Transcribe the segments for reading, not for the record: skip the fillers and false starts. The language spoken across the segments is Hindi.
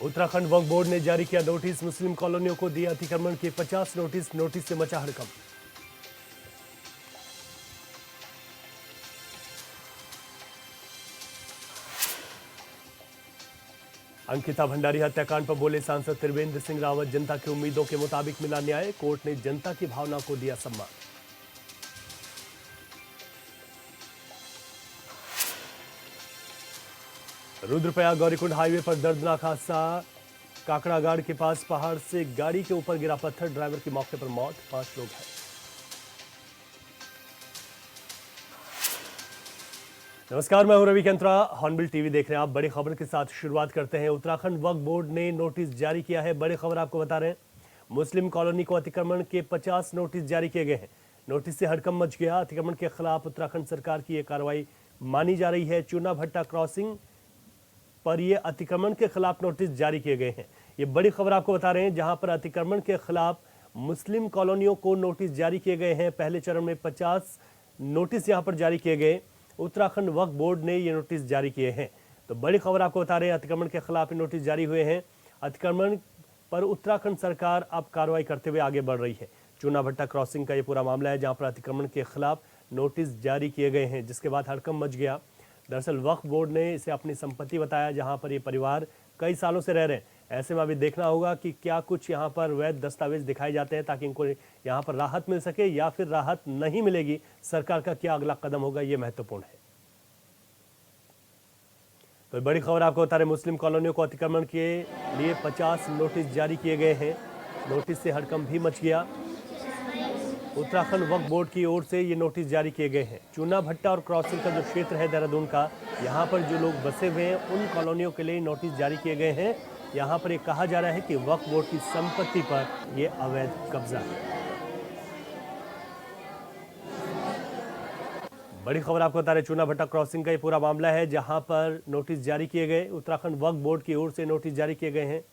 उत्तराखंड वक्फ बोर्ड ने जारी किया नोटिस, मुस्लिम कॉलोनियों को दिए अतिक्रमण के 50 नोटिस। नोटिस से मचा हड़कंप। अंकिता भंडारी हत्याकांड पर बोले सांसद त्रिवेंद्र सिंह रावत, जनता की उम्मीदों के मुताबिक मिला न्याय, कोर्ट ने जनता की भावना को दिया सम्मान। रुद्रप्रयाग गौरीकुंड हाईवे पर दर्दनाक हादसा, काकड़ागाड़ के पास पहाड़ से गाड़ी के ऊपर गिरा पत्थर, ड्राइवर की मौके पर मौत, 5 लोग हैं। नमस्कार, मैं हूं रवि कंत्रा, हॉर्नबिल टीवी देख रहे हैं आप। बड़ी खबर के साथ शुरुआत करते हैं। उत्तराखंड वक्फ बोर्ड ने नोटिस जारी किया है। बड़ी खबर आपको बता रहे हैं, मुस्लिम कॉलोनी को अतिक्रमण के 50 नोटिस जारी किए गए हैं। नोटिस से हड़कंप मच गया। अतिक्रमण के खिलाफ उत्तराखंड सरकार की यह कार्रवाई मानी जा रही है। चूना भट्टा क्रॉसिंग पर ये अतिक्रमण के खिलाफ नोटिस जारी किए गए हैं। ये बड़ी खबर आपको बता रहे हैं, जहां पर अतिक्रमण के खिलाफ मुस्लिम कॉलोनियों को नोटिस जारी किए गए हैं। पहले चरण में 50 नोटिस यहां पर जारी किए गए। उत्तराखंड वक्फ बोर्ड ने ये नोटिस जारी किए हैं। तो बड़ी खबर आपको बता रहे हैं, अतिक्रमण के खिलाफ नोटिस जारी हुए हैं। अतिक्रमण पर उत्तराखंड सरकार अब कार्रवाई करते हुए आगे बढ़ रही है। चूना भट्टा क्रॉसिंग का ये पूरा मामला है, जहां पर अतिक्रमण के खिलाफ नोटिस जारी किए गए हैं, जिसके बाद हड़कंप मच गया। दरअसल वक्फ बोर्ड ने इसे अपनी संपत्ति बताया, जहां पर ये परिवार कई सालों से रह रहे हैं। ऐसे में अभी देखना होगा कि क्या कुछ यहां पर वैध दस्तावेज दिखाए जाते हैं, ताकि इनको यहां पर राहत मिल सके, या फिर राहत नहीं मिलेगी, सरकार का क्या अगला कदम होगा, ये महत्वपूर्ण है। तो बड़ी खबर आपको बता रहे, मुस्लिम कॉलोनियों को अतिक्रमण के लिए 50 नोटिस जारी किए गए हैं। नोटिस से हड़कंप भी मच गया। उत्तराखंड वक्फ बोर्ड की ओर से ये नोटिस जारी किए गए हैं। चूना भट्टा और क्रॉसिंग का जो क्षेत्र है देहरादून का, यहाँ पर जो लोग बसे हुए हैं, उन कॉलोनियों के लिए नोटिस जारी किए गए हैं। यहाँ पर ये कहा जा रहा है कि वक्फ बोर्ड की संपत्ति पर यह अवैध कब्जा है। बड़ी खबर आपको बता रहे, चूना भट्टा क्रॉसिंग का ये पूरा मामला है, जहां पर नोटिस जारी किए गए। उत्तराखंड वक्फ बोर्ड की ओर से नोटिस जारी किए गए हैं।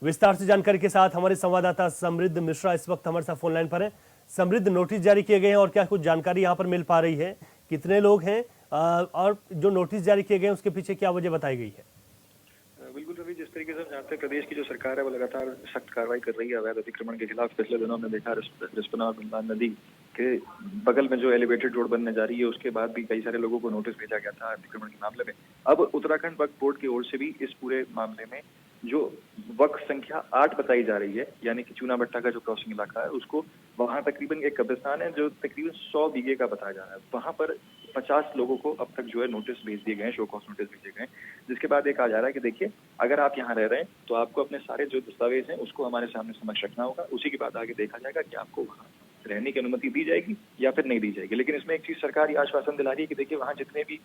विस्तार से जानकारी के साथ हमारे संवाददाता समृद्ध मिश्रा इस वक्त हमारे साथ फोन लाइन पर है। समृद्ध, नोटिस जारी किए गए हैं और क्या कुछ जानकारी यहां पर मिल पा रही है? कितने लोग हैं और जो नोटिस जारी किए गए हैं उसके पीछे क्या वजह बताई गई है? बिल्कुल रवि, जिस तरीके से हम जानते हैं, प्रदेश की जो सरकार है वो लगातार सख्त कार्रवाई कर रही है अवैध अतिक्रमण के खिलाफ। पिछले दिनों में देखा रिस्पना और गंगा नदी के बगल में जो एलिवेटेड रोड बनने जा रही है, उसके बाद भी कई सारे लोगों को नोटिस भेजा गया था अतिक्रमण के मामले में। अब उत्तराखंड वक्फ बोर्ड की ओर से भी इस पूरे मामले में जो वक्फ संख्या 8 बताई जा रही है, यानी कि चूना भट्टा का जो क्रॉसिंग इलाका है, उसको वहां तकरीबन एक कब्रिस्तान है जो तकरीबन 100 बीघे का बताया जा रहा है। वहां पर 50 लोगों को अब तक जो है नोटिस भेज दिए गए हैं, शो कॉज नोटिस भेजे गए हैं, जिसके बाद ये कहा जा रहा है कि देखिए, अगर आप यहाँ रह रहे हैं तो आपको अपने सारे जो दस्तावेज हैं उसको हमारे सामने समक्ष रखना होगा। उसी के बाद आगे देखा जाएगा कि आपको वहाँ रहने की अनुमति दी जाएगी या फिर नहीं दी जाएगी। लेकिन इसमें एक चीज सरकार ये आश्वासन दिला रही है कि देखिए, वहाँ जितने भी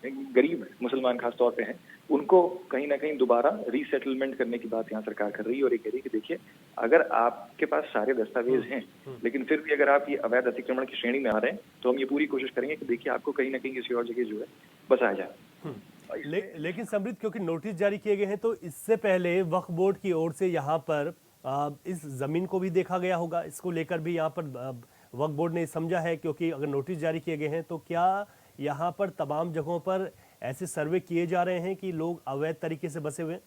गरीब मुसलमान खास तौर पे हैं, उनको कहीं ना कहीं दोबारा रीसेटलमेंट करने की बात यहाँ सरकार कर रही है। और ये कह रही है कि देखिए, अगर आपके पास सारे दस्तावेज हैं लेकिन फिर भी अगर आप ये अवैध अतिक्रमण की श्रेणी में आ रहे हैं, तो हम ये पूरी कोशिश करेंगे कि देखिए, आपको कहीं ना कहीं किसी और जगह जो है बसाया जाए। लेकिन समृद्ध, क्योंकि नोटिस जारी किए गए हैं, तो इससे पहले वक्फ बोर्ड की ओर से यहाँ पर इस जमीन को भी देखा गया होगा। इसको लेकर भी यहाँ पर वक्फ बोर्ड ने समझा है, क्योंकि अगर नोटिस जारी किए गए हैं तो क्या यहाँ पर तमाम जगहों पर ऐसे सर्वे किए जा रहे हैं कि लोग अवैध तरीके से बसे हुए हैं?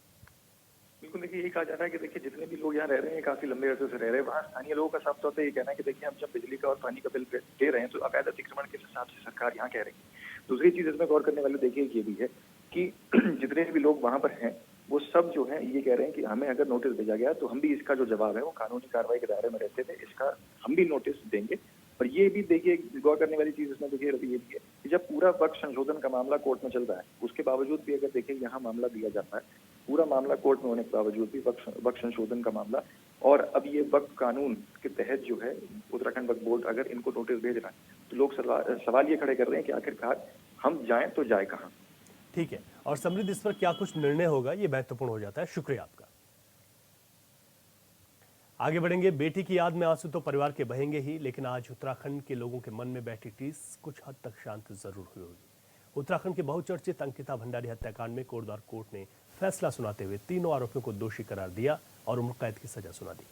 बिल्कुल, देखिए, ये कहा जा रहा है कि देखिए, जितने भी लोग यहाँ रह रहे हैं, काफी लंबे अरसे से रह रहे हैं, वहाँ स्थानीय लोगों का साफ तौर पर ये कहना है कि देखिए, हम जब बिजली का और पानी का बिल दे रहे हैं तो अवैध अतिक्रमण के हिसाब से सरकार यहाँ कह रही है। दूसरी चीज इसमें गौर करने वाले देखिए ये भी है कि जितने भी लोग वहां पर हैं, वो सब जो है ये कह रहे हैं कि हमें अगर नोटिस भेजा गया तो हम भी इसका जो जवाब है वो कानूनी कार्रवाई के दायरे में रहते थे, इसका हम भी नोटिस देंगे। और ये भी देखिए, गौर करने वाली चीज इसमें देखिए रवि ये भी है कि जब पूरा वक्फ संशोधन का मामला कोर्ट में चल रहा है, उसके बावजूद भी अगर देखिए यहाँ मामला दिया जाता है, पूरा मामला कोर्ट में होने के बावजूद भी वक्फ संशोधन का मामला, और अब ये वक्फ कानून के तहत जो है उत्तराखंड वक्फ बोर्ड अगर इनको नोटिस भेज रहा है, तो लोग सवाल ये खड़े कर रहे हैं कि आखिरकार हम जाएं तो जाए कहाँ। ठीक है, और समृद्ध, इस पर क्या कुछ निर्णय होगा, ये महत्वपूर्ण हो जाता है। शुक्रिया आपका। आगे बढ़ेंगे। बेटी की याद में आंसू तो परिवार के बहेंगे ही, लेकिन आज उत्तराखंड के लोगों के मन में बैठी टीस कुछ हद तक शांत जरूर हुई होगी। उत्तराखंड के बहुचर्चित अंकिता भंडारी हत्याकांड में कोटद्वार कोर्ट ने फैसला सुनाते हुए तीनों आरोपियों को दोषी करार दिया और उम्र कैद की सजा सुना दी।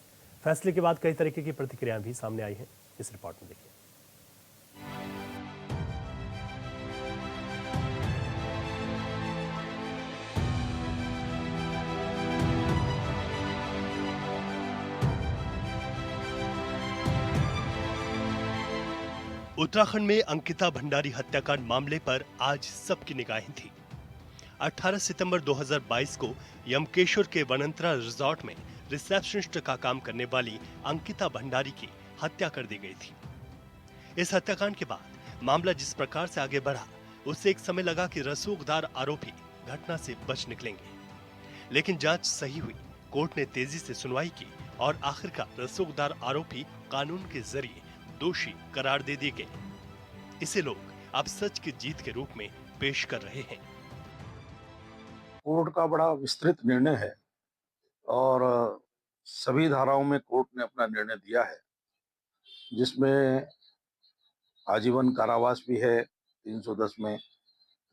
फैसले के बाद कई तरीके की प्रतिक्रियाएं भी सामने आई हैं। इस रिपोर्ट में देखिए। उत्तराखंड में अंकिता भंडारी हत्याकांड मामले पर आज सबकी निगाहें थी। 18 सितंबर 2022 को यमकेश्वर के वनंतरा रिजॉर्ट में रिसेप्शनिस्ट का काम करने वाली अंकिता भंडारी की हत्या कर दी गई थी। इस हत्याकांड के बाद मामला जिस प्रकार से आगे बढ़ा, उससे एक समय लगा कि रसूखदार आरोपी घटना से बच निकलेंगे, लेकिन जांच सही हुई। कोर्ट ने तेजी से सुनवाई की और आखिरकार रसूखदार आरोपी कानून के जरिए दोषी करार दे दिए गए। इसे लोग अब सच की जीत के रूप में पेश कर रहे हैं। कोर्ट का बड़ा विस्तृत निर्णय है और सभी धाराओं में कोर्ट ने अपना निर्णय दिया है, जिसमें आजीवन कारावास भी है 310 में,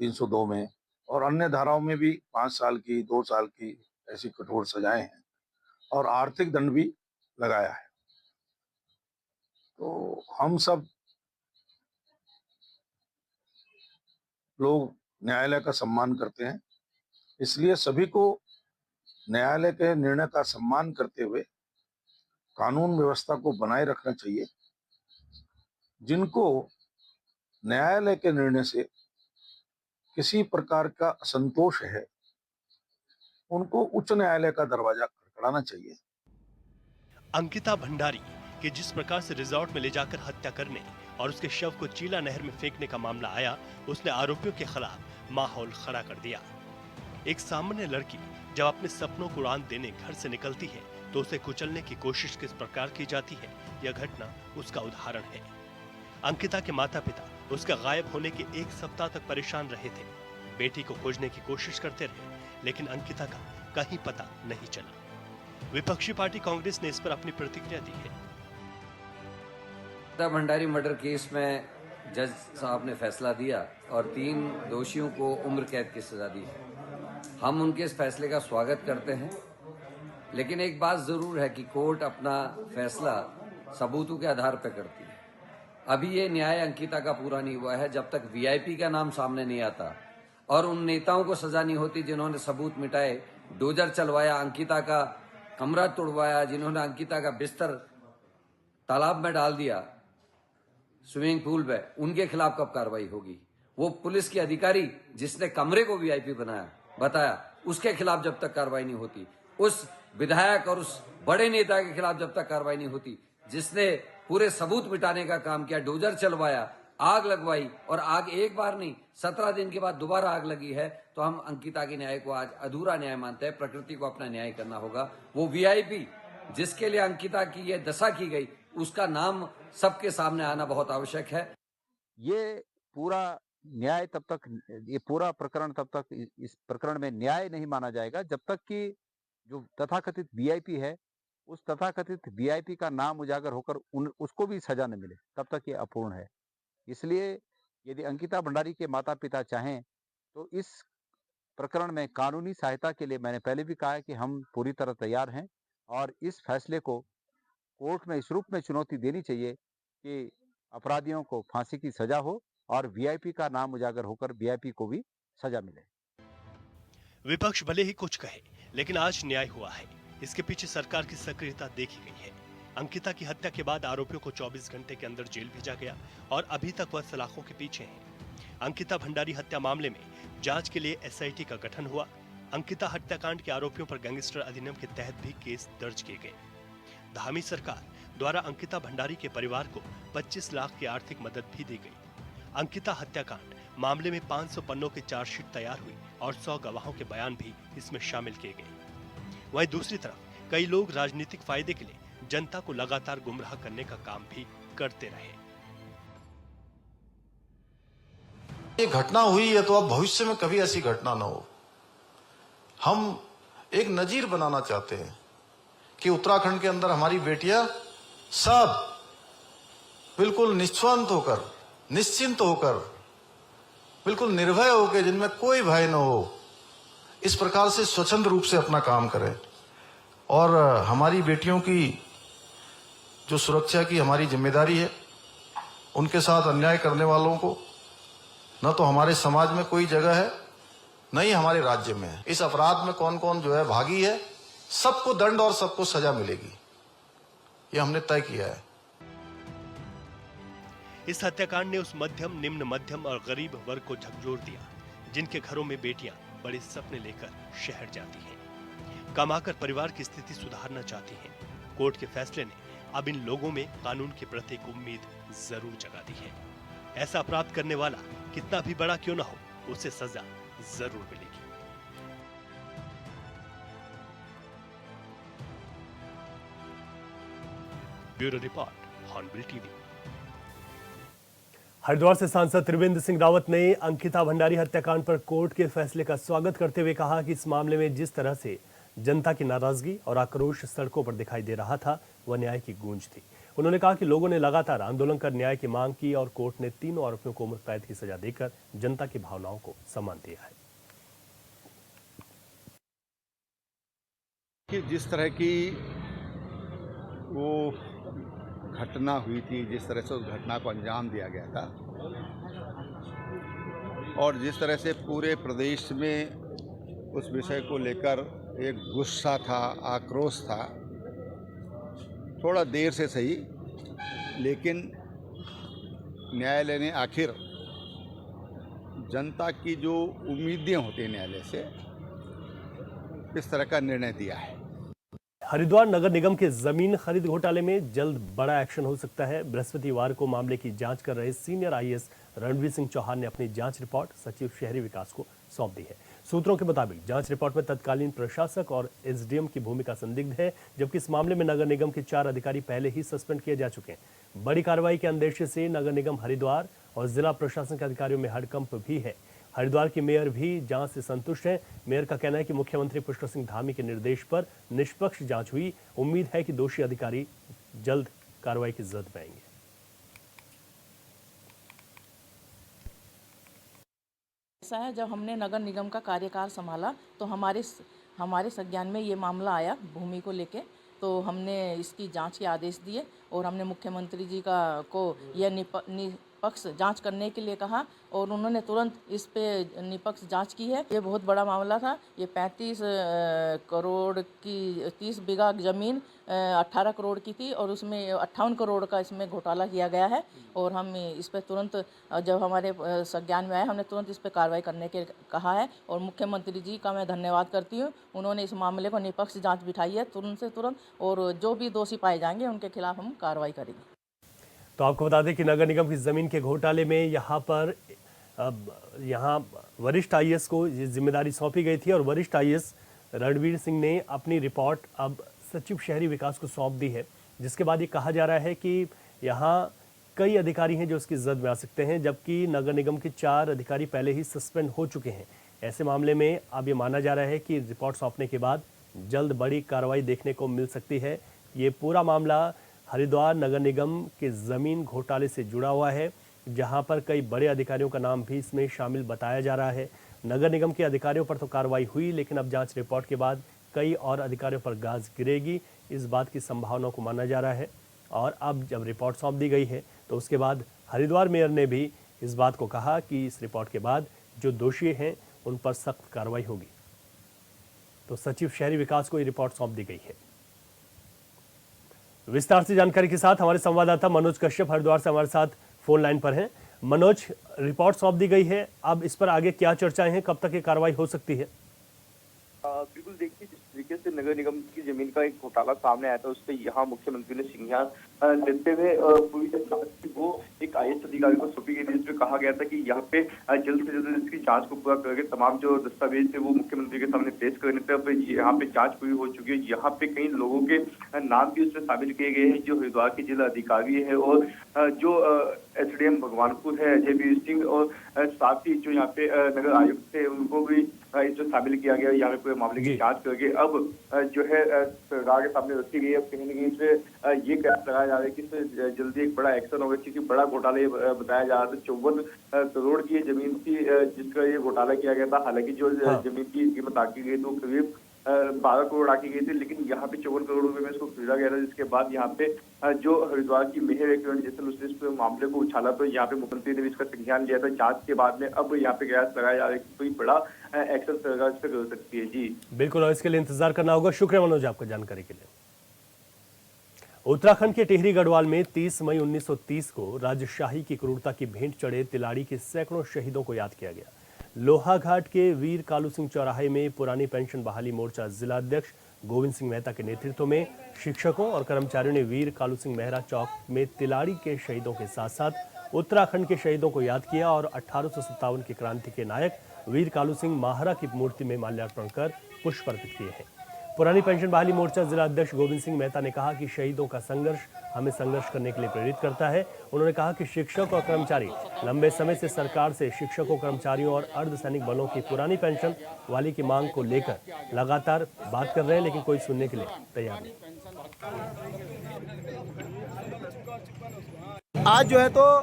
302 में, और अन्य धाराओं में भी 5 साल की, 2 साल की ऐसी कठोर सजाएं हैं और आर्थिक दंड भी लगाया है। तो हम सब लोग न्यायालय का सम्मान करते हैं, इसलिए सभी को न्यायालय के निर्णय का सम्मान करते हुए कानून व्यवस्था को बनाए रखना चाहिए। जिनको न्यायालय के निर्णय से किसी प्रकार का असंतोष है, उनको उच्च न्यायालय का दरवाजा खटखटाना चाहिए। अंकिता भंडारी के जिस प्रकार से रिजॉर्ट में ले जाकर हत्या करने और उसके शव को चीला नहर में फेंकने का मामला आया, उसने आरोपियों के खिलाफ माहौल खड़ा कर दिया। एक सामान्य लड़की जब अपने सपनों को उड़ान देने घर से निकलती है, तो उसे कुचलने की कोशिश किस प्रकार की जाती है, यह घटना उसका उदाहरण है। अंकिता के माता पिता उसके गायब होने के 1 सप्ताह तक परेशान रहे थे। बेटी को खोजने की कोशिश करते रहे, लेकिन अंकिता का कहीं पता नहीं चला। विपक्षी पार्टी कांग्रेस ने इस पर अपनी प्रतिक्रिया दी है। अंकिता भंडारी मर्डर केस में जज साहब ने फैसला दिया और 3 दोषियों को उम्र कैद की सजा दी है। हम उनके इस फैसले का स्वागत करते हैं, लेकिन एक बात जरूर है कि कोर्ट अपना फैसला सबूतों के आधार पर करती है। अभी ये न्याय अंकिता का पूरा नहीं हुआ है जब तक वीआईपी का नाम सामने नहीं आता और उन नेताओं को सजा नहीं होती जिन्होंने सबूत मिटाए, डोजर चलवाया, अंकिता का कमरा तोड़वाया, जिन्होंने अंकिता का बिस्तर तालाब में डाल दिया, स्विमिंग पूल में, उनके खिलाफ कब कार्रवाई होगी? वो पुलिस के अधिकारी जिसने कमरे को वीआईपी बताया, उसके खिलाफ जब तक कार्रवाई नहीं होती, उस विधायक और उस बड़े नेता के खिलाफ जब तक कार्रवाई नहीं होती जिसने पूरे सबूत मिटाने का काम किया, डोजर चलवाया, आग लगवाई, और आग एक बार नहीं 17 दिन के बाद दोबारा आग लगी है, तो हम अंकिता के न्याय को आज अधूरा न्याय मानते हैं। प्रकृति को अपना न्याय करना होगा। वो वीआईपी जिसके लिए अंकिता की ये दशा की गई, उसका नाम सबके सामने आना बहुत आवश्यक है। ये पूरा न्याय तब तक, ये पूरा प्रकरण तब तक, इस प्रकरण में न्याय नहीं माना जाएगा जब तक कि जो तथाकथित वीआईपी है, उस तथाकथित वीआईपी का नाम उजागर होकर उसको भी सजा न मिले, तब तक ये अपूर्ण है। इसलिए यदि अंकिता भंडारी के माता पिता चाहें तो इस प्रकरण में कानूनी सहायता के लिए, मैंने पहले भी कहा है कि हम पूरी तरह तैयार हैं और इस फैसले को कोर्ट में इस रूप में चुनौती देनी चाहिए कि अपराधियों को फांसी की सजा हो और वीआईपी का नाम उजागर होकर वीआईपी को भी सजा मिले। विपक्ष भले ही कुछ कहे, लेकिन आज न्याय हुआ है। इसके पीछे सरकार की सक्रियता देखी गई है। अंकिता की हत्या के बाद आरोपियों को 24 घंटे के अंदर जेल भेजा गया और अभी तक वह सलाखों के पीछे हैं। अंकिता भंडारी हत्या मामले में जांच के लिए एसआईटी का गठन हुआ। अंकिता हत्याकांड के आरोपियों पर गैंगस्टर अधिनियम के तहत भी केस दर्ज किए गए। धामी सरकार द्वारा अंकिता भंडारी के परिवार को 25 लाख की आर्थिक मदद भी दी गई। अंकिता हत्याकांड मामले में 500 पन्नों की चार्जशीट तैयार हुई और 100 गवाहों के बयान भी इसमें शामिल किए गए। वहीं दूसरी तरफ कई लोग राजनीतिक फायदे के लिए जनता को लगातार गुमराह करने का काम भी करते रहे। ये घटना हुई है तो अब भविष्य में कभी ऐसी घटना ना हो। हम एक नजीर बनाना चाहते हैं कि उत्तराखंड के अंदर हमारी बेटियां सब बिल्कुल निश्चिंत होकर, निश्चिंत होकर, बिल्कुल निर्भय होकर, जिनमें कोई भय न हो, इस प्रकार से स्वच्छंद रूप से अपना काम करें। और हमारी बेटियों की जो सुरक्षा की हमारी जिम्मेदारी है, उनके साथ अन्याय करने वालों को न तो हमारे समाज में कोई जगह है, न ही हमारे राज्य में है। इस अपराध में कौन कौन जो है भागी है, सबको दंड और सबको सजा मिलेगी, ये हमने तय किया है। इस हत्याकांड ने उस मध्यम, निम्न मध्यम और गरीब वर्ग को झकझोर दिया, जिनके घरों में बेटियां बड़े सपने लेकर शहर जाती हैं, कमाकर परिवार की स्थिति सुधारना चाहती हैं। कोर्ट के फैसले ने अब इन लोगों में कानून के प्रति एक उम्मीद जरूर जगा दी है। ऐसा अपराध करने वाला कितना भी बड़ा क्यों न हो, उसे सजा जरूर मिलेगी। Bureau report, hornbill TV. Haridwar से सांसद त्रिवेंद्र सिंह रावत ने अंकिता भंडारी हत्याकांड पर कोर्ट के फैसले का स्वागत करते हुए कहा कि इस मामले में जिस तरह से जनता की नाराजगी और आक्रोश सड़कों पर दिखाई दे रहा था, वह न्याय की गूंज थी। उन्होंने कहा कि लोगों ने लगातार आंदोलन कर न्याय की मांग की और कोर्ट ने तीनों आरोपियों को उम्र कैद की सजा देकर जनता की भावनाओं को सम्मान दिया है। कि जिस तरह की वो घटना हुई थी, जिस तरह से उस घटना को अंजाम दिया गया था और जिस तरह से पूरे प्रदेश में उस विषय को लेकर एक गुस्सा था, आक्रोश था, थोड़ा देर से सही लेकिन न्यायालय ने आखिर जनता की जो उम्मीदें होती हैं न्यायालय से, इस तरह का निर्णय दिया है। हरिद्वार नगर निगम के जमीन खरीद घोटाले में जल्द बड़ा एक्शन हो सकता है। बृहस्पतिवार को मामले की जांच कर रहे सीनियर आईएएस रणवीर सिंह चौहान ने अपनी जांच रिपोर्ट सचिव शहरी विकास को सौंप दी है। सूत्रों के मुताबिक जांच रिपोर्ट में तत्कालीन प्रशासक और एसडीएम की भूमिका संदिग्ध है, जबकि इस मामले में नगर निगम के 4 अधिकारी पहले ही सस्पेंड किए जा चुके हैं। बड़ी कार्रवाई के अंदेशे से नगर निगम हरिद्वार और जिला प्रशासन के अधिकारियों में हड़कंप भी है। हरिद्वार की मेयर भी जांच से संतुष्ट है। मेयर का कहना है कि मुख्यमंत्री पुष्कर सिंह धामी के निर्देश पर निष्पक्ष जांच हुई। उम्मीद है कि दोषी अधिकारी जल्द कार्रवाई की जद में आएंगे। ऐसा है, जब हमने नगर निगम का कार्यकाल संभाला तो हमारे संज्ञान में ये मामला आया भूमि को लेके, तो हमने इसकी जांच के आदेश दिए और हमने मुख्यमंत्री जी को यह निष्पक्ष जांच करने के लिए कहा और उन्होंने तुरंत इस पे निष्पक्ष जांच की है। ये बहुत बड़ा मामला था। ये 35 करोड़ की 30 बीघा जमीन 18 करोड़ की थी और उसमें 58 करोड़ का इसमें घोटाला किया गया है और हम इस पे तुरंत, जब हमारे संज्ञान में आया, हमने तुरंत इस पे कार्रवाई करने के कहा है और मुख्यमंत्री जी का मैं धन्यवाद करती हूँ। उन्होंने इस मामले को निष्पक्ष जांच बिठाई है तुरंत से तुरंत, और जो भी दोषी पाए जाएंगे उनके खिलाफ हम कार्रवाई करेंगे। तो आपको बता दें कि नगर निगम की जमीन के घोटाले में यहाँ वरिष्ठ आईएएस को ये जिम्मेदारी सौंपी गई थी और वरिष्ठ आईएएस रणवीर सिंह ने अपनी रिपोर्ट अब सचिव शहरी विकास को सौंप दी है, जिसके बाद ये कहा जा रहा है कि यहाँ कई अधिकारी हैं जो इसकी जद में आ सकते हैं, जबकि नगर निगम के 4 अधिकारी पहले ही सस्पेंड हो चुके हैं। ऐसे मामले में अब ये माना जा रहा है कि रिपोर्ट सौंपने के बाद जल्द बड़ी कार्रवाई देखने को मिल सकती है। ये पूरा मामला हरिद्वार नगर निगम के जमीन घोटाले से जुड़ा हुआ है, जहां पर कई बड़े अधिकारियों का नाम भी इसमें शामिल बताया जा रहा है। नगर निगम के अधिकारियों पर तो कार्रवाई हुई, लेकिन अब जांच रिपोर्ट के बाद कई और अधिकारियों पर गाज गिरेगी, इस बात की संभावना को माना जा रहा है। और अब जब रिपोर्ट सौंप दी गई है तो उसके बाद हरिद्वार मेयर ने भी इस बात को कहा कि इस रिपोर्ट के बाद जो दोषी हैं उन पर सख्त कार्रवाई होगी। तो सचिव शहरी विकास को ये रिपोर्ट सौंप दी गई है। विस्तार से जानकारी के साथ हमारे संवाददाता मनोज कश्यप हरिद्वार से हमारे साथ फोन लाइन पर हैं। मनोज, रिपोर्ट सौंप दी गई है, अब इस पर आगे क्या चर्चाएं हैं, कब तक ये कार्रवाई हो सकती है? बिल्कुल, देखिए, जिस तरीके से नगर निगम की जमीन का एक घोटाला सामने आया था, उस पर यहाँ मुख्यमंत्री ने संज्ञान लेते हुए पूरी जांच वो एक आईएएस अधिकारी को सौंपी गई थी, जिसमें कहा गया था कि यहाँ पे जल्द से जल्द इसकी जांच को पूरा करके तमाम जो दस्तावेज थे वो मुख्यमंत्री के सामने पेश करने थे। अब यहाँ पे जांच पूरी हो चुकी है। यहाँ पे कई लोगों के नाम भी उसमें शामिल किए गए हैं जो हरिद्वार के जिला अधिकारी है और जो एसडीएम भगवानपुर है अजय वीर सिंह, और साथ ही जो यहाँ पे नगर आयुक्त थे उनको भी इसमें शामिल किया गया। यहाँ पे पूरे मामले की जांच करके अब जो है सरकार के सामने रखी गई है। अब कहीं ना कहीं इसमें ये कयास लगाया जा रहा है कि इसमें जल्दी एक बड़ा एक्शन होगा, क्योंकि बड़ा घोटाला ये बताया जा रहा था। 54 करोड़ की जमीन थी जिसका ये घोटाला किया गया था। हालांकि जो जमीन की कीमत आकी गई तो करीब 12 करोड़ आकी गई थी, लेकिन यहाँ पे 54 करोड़ रुपए में इसको खरीदा गया था। जिसके बाद यहाँ पे जो हरिद्वार की मेयर है किरण जैसल, उसने इस मामले को उछाला तो यहाँ पे मुख्यमंत्री ने भी इसका संज्ञान लिया था। जांच के बाद में अब यहाँ पे कयास लगाया जा रहा है कि कोई बड़ा एक्शन सरकार इस पर कर सकती है। जी बिल्कुल, और इसके लिए इंतजार करना होगा। शुक्रिया मनोज आपको जानकारी के लिए। उत्तराखंड के टिहरी गढ़वाल में 30 मई 1930 को राजशाही की क्रूरता की भेंट चढ़े तिलाड़ी के सैकड़ों शहीदों को याद किया गया। लोहाघाट के वीर कालू सिंह चौराहे में पुरानी पेंशन बहाली मोर्चा जिला अध्यक्ष गोविंद सिंह मेहता के नेतृत्व में शिक्षकों और कर्मचारियों ने वीर कालू सिंह मेहरा चौक में तिलाड़ी के शहीदों के साथ साथ उत्तराखंड के शहीदों को याद किया और 1857 की क्रांति के नायक वीर कालू सिंह माहरा की मूर्ति में माल्यार्पण कर पुष्प अर्पित किए हैं। पुरानी पेंशन बहाली मोर्चा जिला अध्यक्ष गोविंद सिंह मेहता ने कहा कि शहीदों का संघर्ष हमें संघर्ष करने के लिए प्रेरित करता है। उन्होंने कहा कि शिक्षक और कर्मचारी लंबे समय से सरकार से शिक्षकों, कर्मचारियों और अर्धसैनिक बलों की पुरानी पेंशन वाली की मांग को लेकर लगातार बात कर रहे हैं, लेकिन कोई सुनने के लिए तैयार नहीं। आज जो है तो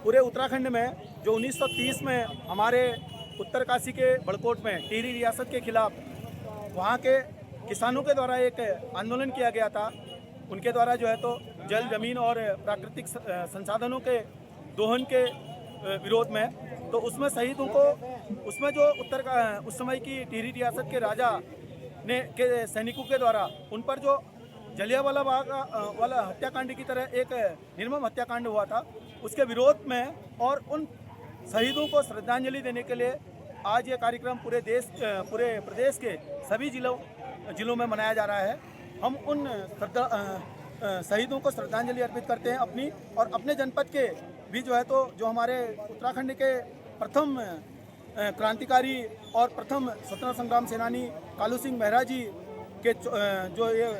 पूरे उत्तराखंड में जो 1930 में हमारे उत्तरकाशी के बड़कोट में टिहरी रियासत के खिलाफ वहाँ के किसानों के द्वारा एक आंदोलन किया गया था, उनके द्वारा जो है तो जल, जमीन और प्राकृतिक संसाधनों के दोहन के विरोध में, तो उसमें शहीदों को, उसमें जो उस समय की टिहरी रियासत के राजा ने के सैनिकों के द्वारा उन पर जो जलियांवाला बाग वाला हत्याकांड की तरह एक निर्मम हत्याकांड हुआ था, उसके विरोध में और उन शहीदों को श्रद्धांजलि देने के लिए आज ये कार्यक्रम पूरे प्रदेश के सभी जिलों में मनाया जा रहा है। हम उन शहीदों को श्रद्धांजलि अर्पित करते हैं अपनी और अपने जनपद के भी जो है तो जो हमारे उत्तराखंड के प्रथम क्रांतिकारी और प्रथम स्वतंत्रता संग्राम सेनानी कालू सिंह मेहरा जी के जो ये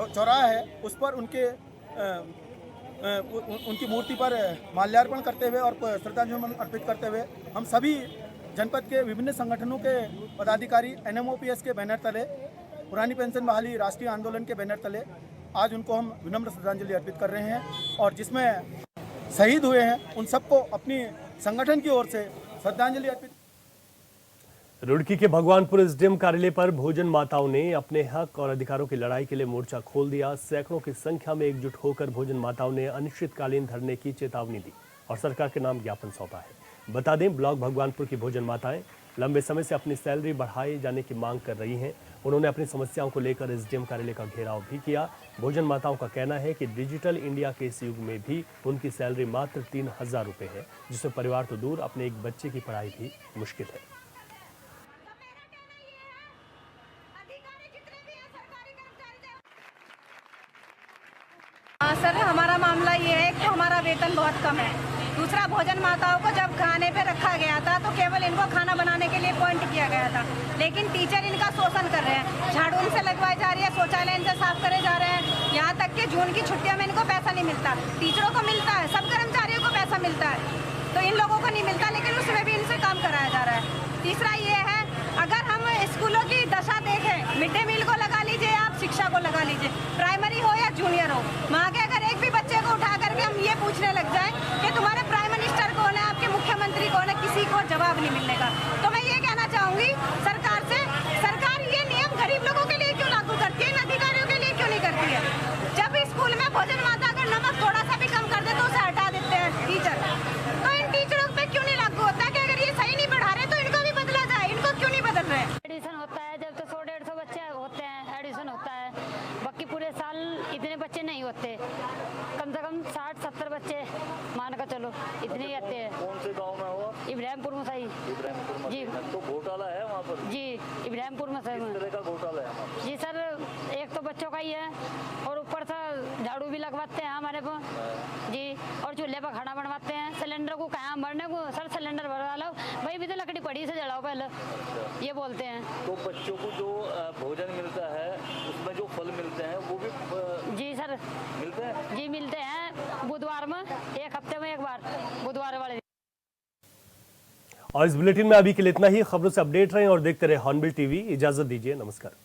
चौराहा है उस पर उनकी मूर्ति पर माल्यार्पण करते हुए और श्रद्धांजलि अर्पित करते हुए हम सभी जनपद के विभिन्न संगठनों के पदाधिकारी NMOPS के बैनर तले, पुरानी पेंशन बहाली राष्ट्रीय आंदोलन के बैनर तले आज उनको हम विनम्र श्रद्धांजलि अर्पित कर रहे हैं और जिसमें शहीद हुए हैं उन सबको अपनी संगठन की ओर से श्रद्धांजलि अर्पित। रुड़की के भगवानपुर SDM कार्यालय पर भोजन माताओं ने अपने हक और अधिकारों की लड़ाई के लिए मोर्चा खोल दिया। सैकड़ों की संख्या में एकजुट होकर भोजन माताओं ने अनिश्चितकालीन धरने की चेतावनी दी और सरकार के नाम ज्ञापन सौंपा है। बता दें, ब्लॉक भगवानपुर की भोजन माताएं लंबे समय से अपनी सैलरी बढ़ाए जाने की मांग कर रही हैं। उन्होंने अपनी समस्याओं को लेकर SDM कार्यालय का घेराव भी किया। भोजन माताओं का कहना है कि डिजिटल इंडिया के इस युग में भी उनकी सैलरी मात्र 3000 रुपये है, जिसमें परिवार तो दूर अपने एक बच्चे की पढ़ाई भी मुश्किल है। सर, हमारा मामला ये है कि हमारा वेतन बहुत कम है। दूसरा, भोजन माताओं को जब खाने पे रखा गया था तो केवल इनको खाना बनाने के लिए अपॉइंट किया गया था, लेकिन टीचर इनका शोषण कर रहे हैं। झाड़ू इनसे लगवाई जा रही है, शौचालय इनसे साफ करे जा रहे हैं। यहाँ तक कि जून की छुट्टियों में इनको पैसा नहीं मिलता। टीचरों को मिलता है, सब कर्मचारियों को पैसा मिलता है, तो इन लोगों को नहीं मिलता, लेकिन उसमें भी इनसे काम कराया जा रहा है। तीसरा ये है, अगर हम स्कूलों की दशा देखें, मिड डे मील को लगा लीजिए, आप शिक्षा को लगा लीजिए, प्राइमरी हो या जूनियर हो, वहाँ के अगर एक भी बच्चे को उठा करके हम ये पूछने लग जाएं कि तुम्हारे प्राइम मिनिस्टर कौन है, आपके मुख्यमंत्री कौन है, किसी को जवाब नहीं मिलने का। तो मैं ये कहना चाहूंगी सरकार से, सरकार ये नियम गरीब लोगों के लिए क्यों लागू करती है, इन अधिकारियों के लिए क्यों नहीं करती है। जब स्कूल में भोजन माता अगर नमक थोड़ा सा भी कम कर दे तो उसे हटा देते हैं टीचर, तो इन टीचरों पे क्यों नहीं लागू होता है कि अगर ये सही नहीं पढ़ा रहे तो इनको भी बदला जाए, इनको क्यों नहीं बदल रहे। एडिशन होता है जब तो 100-150 बच्चे होते हैं, एडिशन होता है, बाकी पूरे साल इतने बच्चे नहीं होते, कम से कम 60-70 बच्चे मान कर चलो, इतने ही आते हैं। कौन से गांव में हुआ? इब्राहिमपुर में सही। इब्राहिमपुर में जी। तो घोटाला है वहाँ पर? जी, इब्राहिमपुर में सही। किस तरह का घोटाला है वहाँ पर? जी सर, एक तो बच्चों का ही है और ऊपर से झाड़ू भी लगवाते हैं हमारे को जी, और चूल्हे पर खाना बनवाते हैं। सिलेंडर को कहाँ भरने को, सर सिलेंडर भरवा लो भाई, भी तो लकड़ी पड़ी से जलाओ पहले, ये बोलते हैं। तो बच्चों को जो भोजन मिलता है उसमें जो फल मिलते हैं वो भी जी सर मिलते हैं? जी मिलते हैं, बुधवार में, एक हफ्ते में एक बार, बुधवार वाले। और इस बुलेटिन में अभी के लिए इतना ही। खबरों से अपडेट रहें और देखते रहे हॉर्नबिल टीवी। इजाजत दीजिए, नमस्कार।